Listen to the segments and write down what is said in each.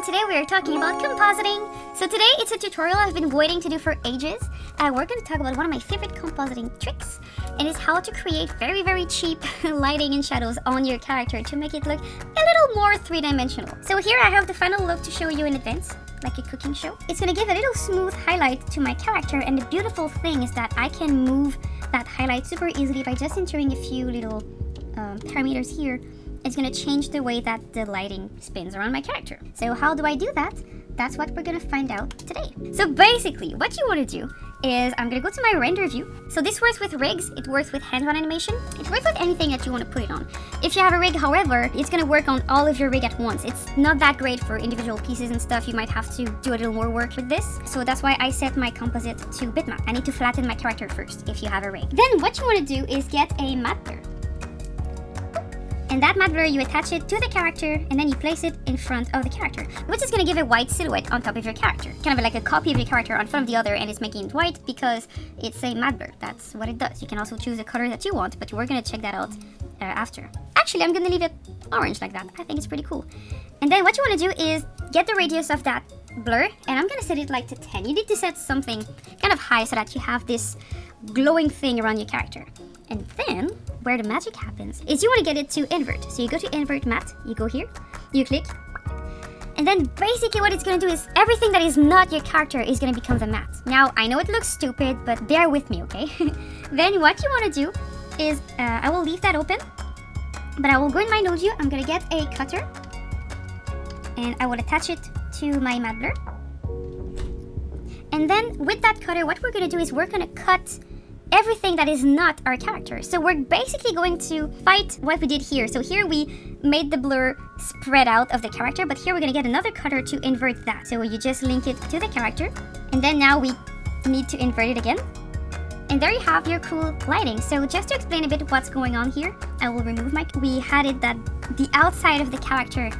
today we are talking about compositing. So today it's a tutorial I've been waiting to do for ages. We're going to talk about one of my favorite compositing tricks, and it's how to create very cheap lighting and shadows on your character to make it look a little more three-dimensional. So here I have the final look to show you in advance, like a cooking show. It's going to give a little smooth highlight to my character, and the beautiful thing is that I can move that highlight super easily by just entering a few little parameters here. It's going to change the way that the lighting spins around my character. So how do I do that? That's what we're going to find out today. So basically, what you want to do is I'm going to go to my render view. So this works with rigs, it works with hands-on animation, it works with anything that you want to put it on. If you have a rig, however, it's going to work on all of your rig at once. It's not that great for individual pieces and stuff. You might have to do a little more work with this. So that's why I set my composite to bitmap. I need to flatten my character first if you have a rig. Then what you want to do is get a matte blur. And that matte blur, you attach it to the character and then you place it in front of the character, which is going to give a white silhouette on top of your character. Kind of like a copy of your character on front of the other, and it's making it white because it's a matte blur. That's what it does. You can also choose a color that you want, but we're going to check that out after. Actually, I'm going to leave it orange like that. I think it's pretty cool. And then what you want to do is get the radius of that blur, and I'm going to set it like to 10. You need to set something kind of high so that you have this glowing thing around your character. And then, where the magic happens is you want to get it to invert. So you go to invert matte, you go here, you click, and then basically what it's going to do is everything that is not your character is going to become the matte. Now, I know it looks stupid, but bear with me, okay? Then what you want to do is, I will leave that open, but I will go in my node view, I'm going to get a cutter, and I will attach it to my matte blur. And then with that cutter, what we're going to do is we're going to cut everything that is not our character. So we're basically going to fight what we did here. So here we made the blur spread out of the character, but here we're going to get another cutter to invert that. So you just link it to the character, and then now we need to invert it again. And there you have your cool lighting. So just to explain a bit what's going on here, I will remove we had it that the outside of the character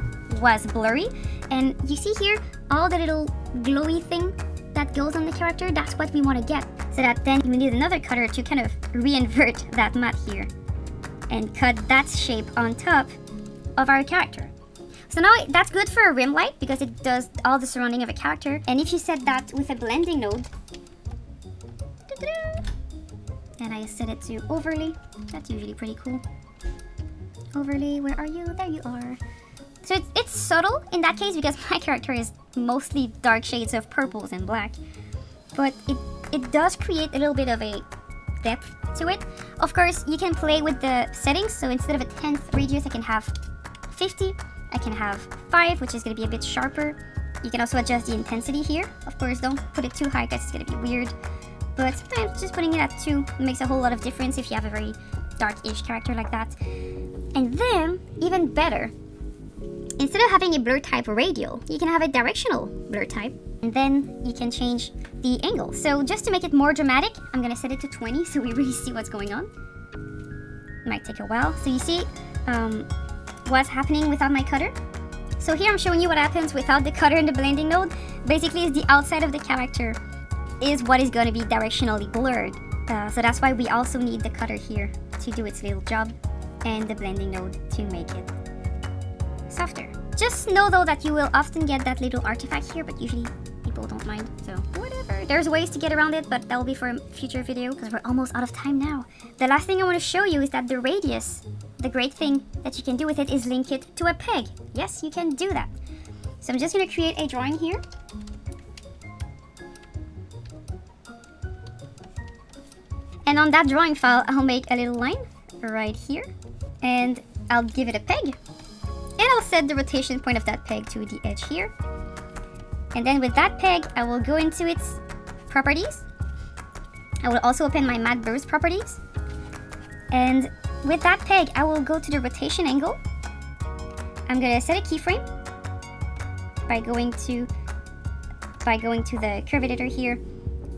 was blurry, and you see here all the little glowy thing that goes on the character. That's what we want to get, so that then we need another cutter to kind of re-invert that matte here and cut that shape on top of our character. So now that's good for a rim light because it does all the surrounding of a character. And if you set that with a blending node, and I set it to overlay, that's usually pretty cool. Overlay, where are you? There you are. So it's subtle in that case because my character is mostly dark shades of purples and black, but it does create a little bit of a depth to it. Of course, you can play with the settings, so instead of a 10th radius, I can have 50, I can have 5, which is going to be a bit sharper. You can also adjust the intensity here. Of course, don't put it too high because it's going to be weird, but sometimes just putting it at 2 makes a whole lot of difference if you have a very dark-ish character like that. And then, even better, instead of having a blur type radial, you can have a directional blur type, and then you can change the angle. So just to make it more dramatic, I'm going to set it to 20 so we really see what's going on. It might take a while. So you see what's happening without my cutter. So here I'm showing you what happens without the cutter and the blending node. Basically, it's the outside of the character is what is going to be directionally blurred. So that's why we also need the cutter here to do its little job, and the blending node to make it softer. Just know though that you will often get that little artifact here, but usually people don't mind, so whatever. There's ways to get around it, but that will be for a future video because we're almost out of time now. The last thing I want to show you is that the radius, the great thing that you can do with it is link it to a peg. Yes, you can do that. So I'm just going to create a drawing here. And on that drawing file, I'll make a little line right here, and I'll give it a peg. And I'll set the rotation point of that peg to the edge here. And then with that peg, I will go into its properties. I will also open my matte blurs properties. And with that peg, I will go to the rotation angle. I'm going to set a keyframe by going to the curve editor here,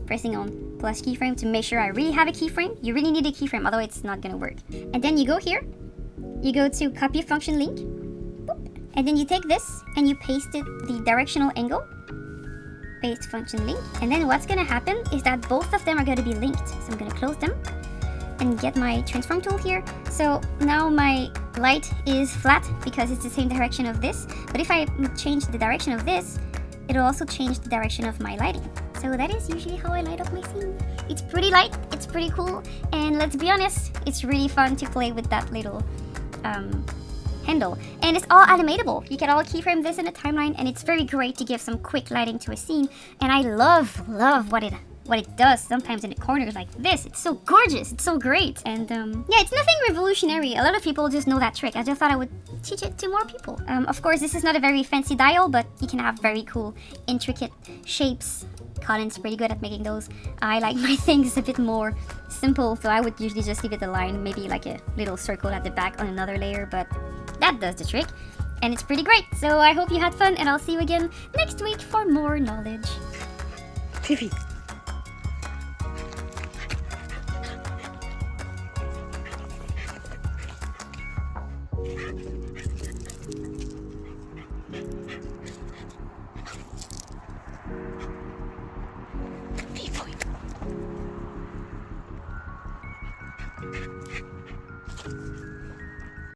pressing on plus keyframe to make sure I really have a keyframe. You really need a keyframe, otherwise it's not going to work. And then you go here, you go to copy function link, and then you take this and you paste it the directional angle, paste function link, and then what's going to happen is that both of them are going to be linked. So I'm going to close them and get my transform tool here. So now my light is flat because it's the same direction of this, but if I change the direction of this, it'll also change the direction of my lighting. So that is usually how I light up my scene. It's pretty light, it's pretty cool, and let's be honest, it's really fun to play with that little handle. And it's all animatable. You can all keyframe this in a timeline, and it's very great to give some quick lighting to a scene. And I love what it does sometimes in the corners like this. It's so gorgeous, it's so great. And yeah, it's nothing revolutionary. A lot of people just know that trick. I just thought I would teach it to more people. Of course, this is not a very fancy dial, but you can have very cool, intricate shapes. Colin's pretty good at making those. I like my things a bit more simple, so I would usually just leave it a line, maybe like a little circle at the back on another layer, but that does the trick. And it's pretty great. So I hope you had fun, and I'll see you again next week for more knowledge. Fifi.